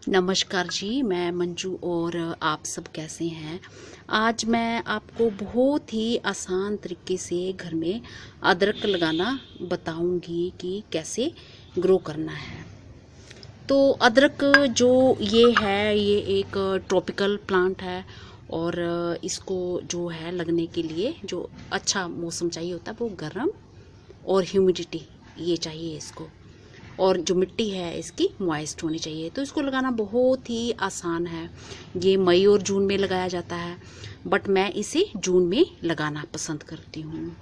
नमस्कार जी, मैं मंजू और आप सब कैसे हैं। आज मैं आपको बहुत ही आसान तरीके से घर में अदरक लगाना बताऊंगी कि कैसे ग्रो करना है। तो अदरक जो ये है, ये एक ट्रॉपिकल प्लांट है और इसको जो है लगने के लिए जो अच्छा मौसम चाहिए होता है वो गर्म और ह्यूमिडिटी ये चाहिए इसको, और जो मिट्टी है इसकी मॉइस्ट होनी चाहिए। तो इसको लगाना बहुत ही आसान है। ये मई और जून में लगाया जाता है, बट मैं इसे जून में लगाना पसंद करती हूँ।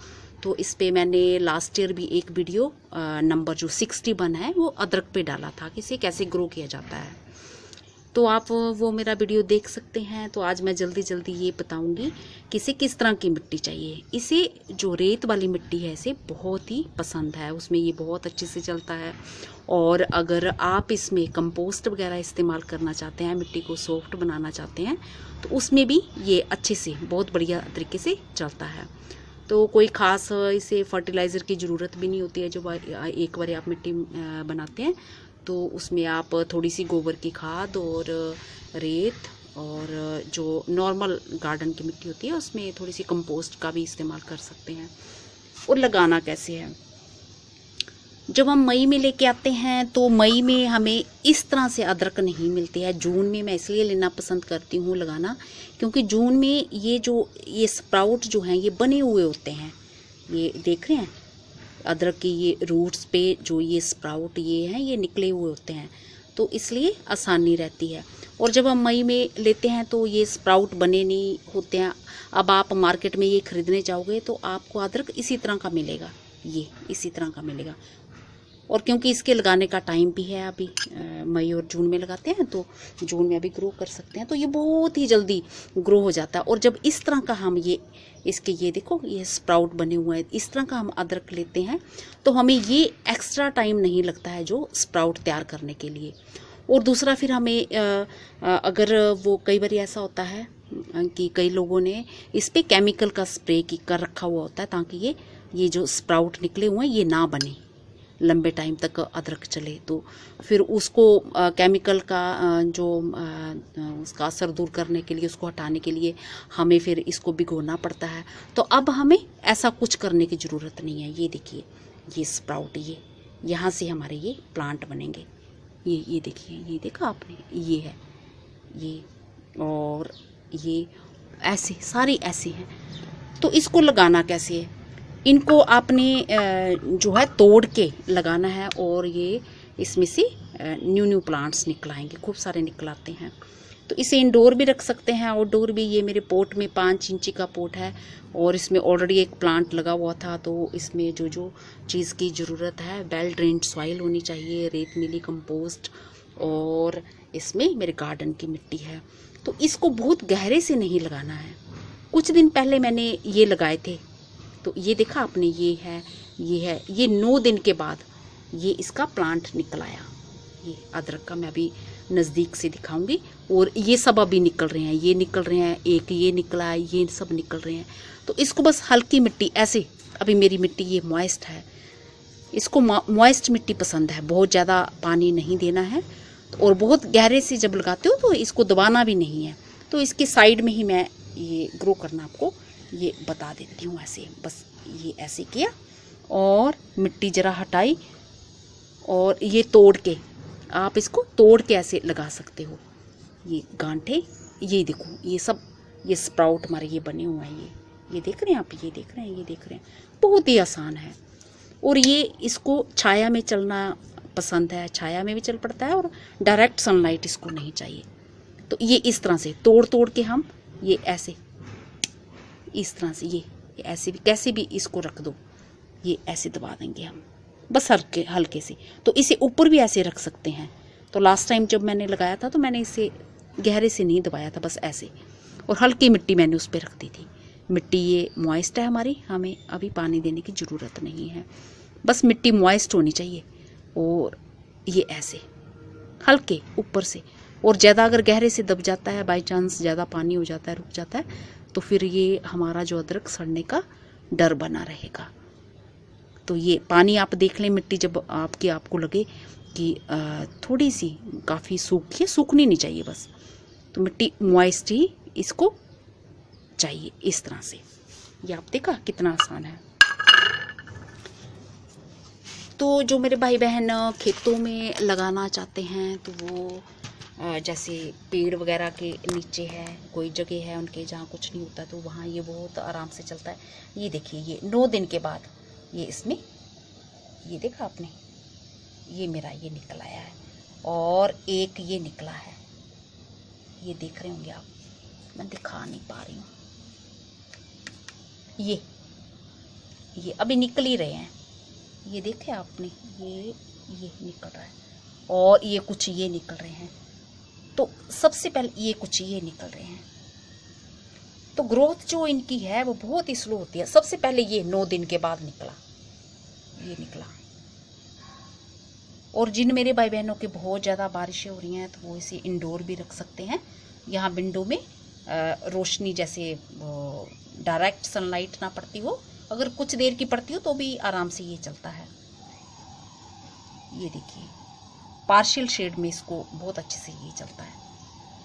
तो इस पे मैंने लास्ट ईयर भी एक वीडियो नंबर जो 61 है वो अदरक पे डाला था कि इसे कैसे ग्रो किया जाता है। तो आप वो मेरा वीडियो देख सकते हैं। तो आज मैं जल्दी जल्दी ये बताऊंगी कि इसे किस तरह की मिट्टी चाहिए। इसे जो रेत वाली मिट्टी है इसे बहुत ही पसंद है, उसमें ये बहुत अच्छे से चलता है। और अगर आप इसमें कंपोस्ट वगैरह इस्तेमाल करना चाहते हैं, मिट्टी को सॉफ्ट बनाना चाहते हैं, तो उसमें भी ये अच्छे से बहुत बढ़िया तरीके से चलता है। तो कोई ख़ास इसे फर्टिलाइज़र की ज़रूरत भी नहीं होती है। जो एक बार आप मिट्टी बनाते हैं तो उसमें आप थोड़ी सी गोबर की खाद और रेत और जो नॉर्मल गार्डन की मिट्टी होती है उसमें थोड़ी सी कंपोस्ट का भी इस्तेमाल कर सकते हैं। और लगाना कैसे है, जब हम मई में लेके आते हैं तो मई में हमें इस तरह से अदरक नहीं मिलती है। जून में मैं इसलिए लेना पसंद करती हूँ लगाना, क्योंकि जून में ये स्प्राउट जो हैं ये बने हुए होते हैं। ये देख रहे हैं अदरक की ये रूट्स पे जो ये स्प्राउट ये हैं ये निकले हुए होते हैं, तो इसलिए आसानी रहती है। और जब हम मई में लेते हैं तो ये स्प्राउट बने नहीं होते हैं। अब आप मार्केट में ये ख़रीदने जाओगे तो आपको अदरक इसी तरह का मिलेगा, ये इसी तरह का मिलेगा। और क्योंकि इसके लगाने का टाइम भी है, अभी मई और जून में लगाते हैं तो जून में अभी ग्रो कर सकते हैं, तो ये बहुत ही जल्दी ग्रो हो जाता है। और जब इस तरह का हम ये देखो ये स्प्राउट बने हुए हैं, इस तरह का हम अदरक लेते हैं तो हमें ये एक्स्ट्रा टाइम नहीं लगता है जो स्प्राउट तैयार करने के लिए। और दूसरा फिर हमें अगर वो कई बार ऐसा होता है कि कई लोगों ने इस पर केमिकल का स्प्रे कर रखा हुआ होता है ताकि ये जो स्प्राउट निकले हुए हैं ये ना बने, लंबे टाइम तक अदरक चले। तो फिर उसको केमिकल का उसका असर दूर करने के लिए, उसको हटाने के लिए हमें फिर इसको भिगोना पड़ता है। तो अब हमें ऐसा कुछ करने की ज़रूरत नहीं है। ये देखिए ये स्प्राउट ये यहाँ से हमारे ये प्लांट बनेंगे। ये देखिए, ये देखा आपने, ये है ये, और ये ऐसे सारे ऐसे हैं। तो इसको लगाना कैसे है, इनको आपने जो है तोड़ के लगाना है और ये इसमें से न्यू प्लांट्स निकल आएंगे, खूब सारे निकल आते हैं। तो इसे इंडोर भी रख सकते हैं, आउटडोर भी। ये मेरे पोट में 5 इंची का पोट है और इसमें ऑलरेडी एक प्लांट लगा हुआ था। तो इसमें जो चीज़ की ज़रूरत है, वेल ड्रेन्ड सॉइल होनी चाहिए, रेत मिली कंपोस्ट, और इसमें मेरे गार्डन की मिट्टी है। तो इसको बहुत गहरे से नहीं लगाना है। कुछ दिन पहले मैंने ये लगाए थे तो ये देखा आपने, ये 9 दिन के बाद ये इसका प्लांट निकल आया। ये अदरक का मैं अभी नज़दीक से दिखाऊंगी। और ये सब अभी निकल रहे हैं, ये निकल रहे हैं, एक ये निकला है, ये सब निकल रहे हैं। तो इसको बस हल्की मिट्टी ऐसे, अभी मेरी मिट्टी ये मॉइस्ट है, इसको मॉइस्ट मिट्टी पसंद है, बहुत ज़्यादा पानी नहीं देना है। और बहुत गहरे से जब लगाते हो तो इसको दबाना भी नहीं है। तो इसके साइड में ही मैं ये ग्रो करना आपको ये बता देती हूँ। ऐसे बस ये ऐसे किया और मिट्टी ज़रा हटाई और ये तोड़ के, आप इसको तोड़ के ऐसे लगा सकते हो। ये गांठे, ये देखो ये सब, ये स्प्राउट हमारे ये बने हुए हैं। ये देख रहे हैं आप, ये देख रहे हैं, ये देख रहे हैं, बहुत ही आसान है। और ये इसको छाया में चलना पसंद है, छाया में भी चल पड़ता है, और डायरेक्ट सनलाइट इसको नहीं चाहिए। तो ये इस तरह से तोड़ के हम ये ऐसे इस तरह से ये ऐसे भी कैसे भी इसको रख दो, ये ऐसे दबा देंगे हम बस हल्के से। तो इसे ऊपर भी ऐसे रख सकते हैं। तो लास्ट टाइम जब मैंने लगाया था तो मैंने इसे गहरे से नहीं दबाया था, बस ऐसे, और हल्की मिट्टी मैंने उस पर रख दी थी। मिट्टी ये मॉइस्ट है हमारी, हमें अभी पानी देने की ज़रूरत नहीं है, बस मिट्टी मॉइस्ट होनी चाहिए। और ये ऐसे हल्के ऊपर से, और ज़्यादा अगर गहरे से दब जाता है, बाई चांस ज़्यादा पानी हो जाता है, रुक जाता है, तो फिर ये हमारा जो अदरक सड़ने का डर बना रहेगा। तो ये पानी आप देख लें, मिट्टी जब आपको लगे कि थोड़ी सी काफ़ी सूखी है, सूखनी नहीं चाहिए बस, तो मिट्टी मॉइस्ट ही इसको चाहिए इस तरह से। ये आप देखा कितना आसान है। तो जो मेरे भाई बहन खेतों में लगाना चाहते हैं तो वो जैसे पेड़ वगैरह के नीचे है, कोई जगह है उनके जहाँ कुछ नहीं होता, तो वहाँ ये बहुत आराम से चलता है। ये देखिए, ये 9 दिन के बाद ये इसमें, ये देखा आपने, ये मेरा ये निकल आया है और एक ये निकला है, ये देख रहे होंगे आप, मैं दिखा नहीं पा रही हूँ। ये अभी निकल ही रहे हैं, ये देखे आपने, ये निकल रहा है और ये कुछ ये निकल रहे हैं। तो सबसे पहले ये कुछ ये निकल रहे हैं, तो ग्रोथ जो इनकी है वो बहुत ही स्लो होती है। सबसे पहले ये 9 दिन के बाद निकला, ये निकला। और जिन मेरे भाई बहनों के बहुत ज़्यादा बारिशें हो रही हैं तो वो इसे इंडोर भी रख सकते हैं। यहाँ विंडो में रोशनी जैसे डायरेक्ट सनलाइट ना पड़ती हो, अगर कुछ देर की पड़ती हो तो भी आराम से ये चलता है। ये देखिए, पार्शियल शेड में इसको बहुत अच्छे से ये चलता है।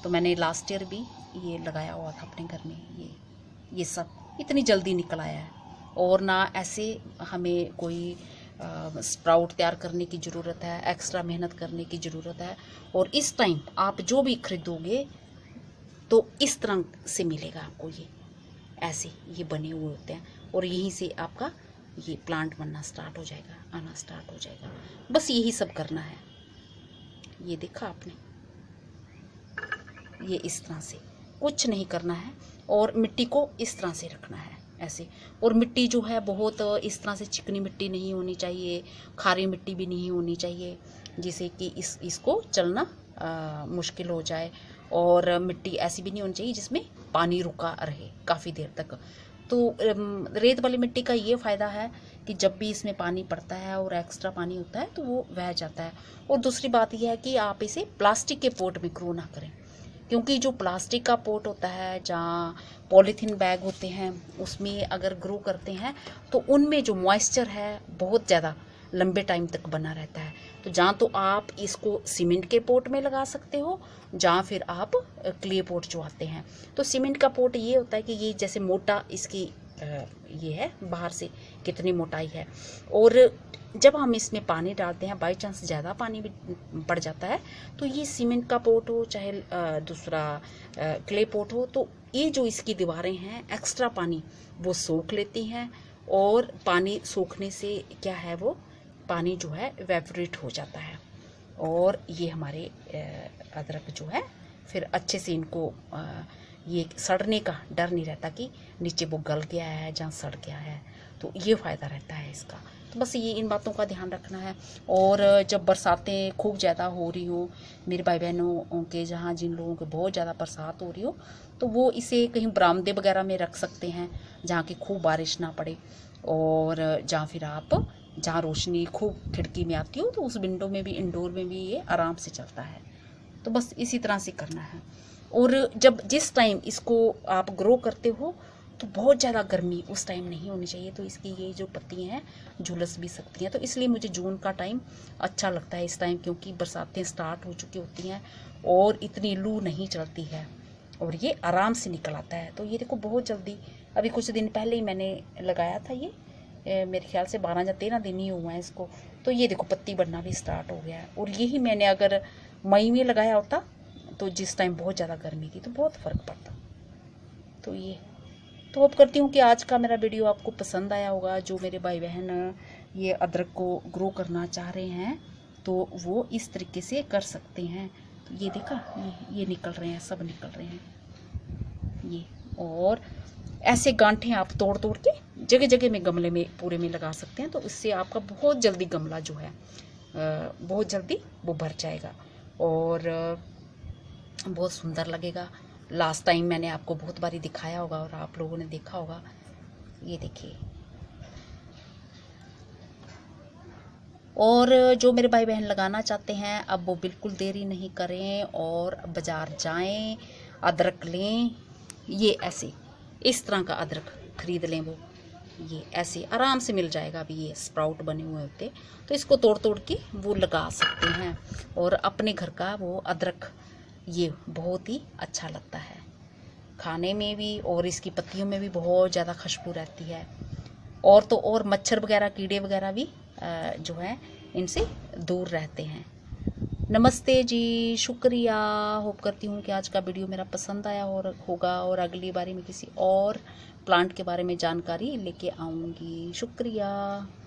तो मैंने लास्ट ईयर भी ये लगाया हुआ था अपने घर में। ये सब इतनी जल्दी निकल आया है और ना ऐसे हमें कोई स्प्राउट तैयार करने की ज़रूरत है, एक्स्ट्रा मेहनत करने की ज़रूरत है। और इस टाइम आप जो भी खरीदोगे तो इस तरह से मिलेगा आपको, ये ऐसे ये बने हुए होते हैं और यहीं से आपका ये प्लांट बनना स्टार्ट हो जाएगा, आना स्टार्ट हो जाएगा। बस यही सब करना है। ये देखा आपने, ये इस तरह से कुछ नहीं करना है और मिट्टी को इस तरह से रखना है ऐसे। और मिट्टी जो है बहुत इस तरह से चिकनी मिट्टी नहीं होनी चाहिए, खारी मिट्टी भी नहीं होनी चाहिए जिससे कि इसको चलना मुश्किल हो जाए। और मिट्टी ऐसी भी नहीं होनी चाहिए जिसमें पानी रुका रहे काफ़ी देर तक। तो रेत वाली मिट्टी का ये फ़ायदा है कि जब भी इसमें पानी पड़ता है और एक्स्ट्रा पानी होता है तो वो बह जाता है। और दूसरी बात यह है कि आप इसे प्लास्टिक के पोट में ग्रो ना करें, क्योंकि जो प्लास्टिक का पोट होता है, जहाँ पॉलीथीन बैग होते हैं, उसमें अगर ग्रो करते हैं तो उनमें जो मॉइस्चर है बहुत ज़्यादा लंबे टाइम तक बना रहता है। तो जहाँ तो आप इसको सीमेंट के पोट में लगा सकते हो, जहाँ फिर आप क्ले पोट जो आते हैं। तो सीमेंट का पोट ये होता है कि ये जैसे मोटा इसकी ये है, बाहर से कितनी मोटाई है। और जब हम इसमें पानी डालते हैं, बाई चांस ज़्यादा पानी भी पड़ जाता है, तो ये सीमेंट का पोट हो चाहे दूसरा क्ले पोट हो, तो ये जो इसकी दीवारें हैं एक्स्ट्रा पानी वो सोख लेती हैं। और पानी सोखने से क्या है, वो पानी जो है वेपोरेट हो जाता है और ये हमारे अदरक जो है फिर अच्छे से इनको ये सड़ने का डर नहीं रहता कि नीचे वो गल गया है जहाँ सड़ गया है। तो ये फ़ायदा रहता है इसका। तो बस ये इन बातों का ध्यान रखना है। और जब बरसातें खूब ज़्यादा हो रही हो, मेरे भाई बहनों के जहाँ जिन लोगों के बहुत ज़्यादा बरसात हो रही हो, तो वो इसे कहीं बरामदे वगैरह में रख सकते हैं जहाँ की खूब बारिश ना पड़े। और जहाँ फिर आप जहाँ रोशनी खूब खिड़की में आती हो तो उस विंडो में भी, इंडोर में भी ये आराम से चलता है। तो बस इसी तरह से करना है। और जब जिस टाइम इसको आप ग्रो करते हो तो बहुत ज़्यादा गर्मी उस टाइम नहीं होनी चाहिए, तो इसकी ये जो पत्तियाँ हैं झुलस भी सकती हैं। तो इसलिए मुझे जून का टाइम अच्छा लगता है इस टाइम, क्योंकि बरसातें स्टार्ट हो चुकी होती हैं और इतनी लू नहीं चलती है और ये आराम से निकल आता है। तो ये देखो बहुत जल्दी, अभी कुछ दिन पहले ही मैंने लगाया था ये, मेरे ख्याल से 12 या 13 दिन ही हुआ है इसको। तो ये देखो पत्ती बनना भी स्टार्ट हो गया है। और यही मैंने अगर मई में लगाया होता तो जिस टाइम बहुत ज़्यादा गर्मी थी तो बहुत फ़र्क पड़ता। तो ये तो होप करती हूँ कि आज का मेरा वीडियो आपको पसंद आया होगा। जो मेरे भाई बहन ये अदरक को ग्रो करना चाह रहे हैं तो वो इस तरीके से कर सकते हैं। तो ये देखा, ये निकल रहे हैं, सब निकल रहे हैं ये। और ऐसे गांठें आप तोड़ तोड़ के जगह जगह में गमले में पूरे में लगा सकते हैं। तो इससे आपका बहुत जल्दी गमला जो है बहुत जल्दी वो भर जाएगा और बहुत सुंदर लगेगा। लास्ट टाइम मैंने आपको बहुत बारी दिखाया होगा और आप लोगों ने देखा होगा। ये देखिए। और जो मेरे भाई बहन लगाना चाहते हैं अब वो बिल्कुल देरी नहीं करें और बाज़ार जाएं, अदरक लें। ये ऐसे इस तरह का अदरक खरीद लें। वो ये ऐसे आराम से मिल जाएगा। अभी ये स्प्राउट बने हुए होते तो इसको तोड़ तोड़ के वो लगा सकते हैं। और अपने घर का वो अदरक ये बहुत ही अच्छा लगता है खाने में भी, और इसकी पत्तियों में भी बहुत ज़्यादा खुशबू रहती है। और तो और मच्छर वगैरह कीड़े वगैरह भी जो है इनसे दूर रहते हैं। नमस्ते जी, शुक्रिया। होप करती हूँ कि आज का वीडियो मेरा पसंद आया और होगा, और अगली बारी में किसी और प्लांट के बारे में जानकारी लेके आऊँगी। शुक्रिया।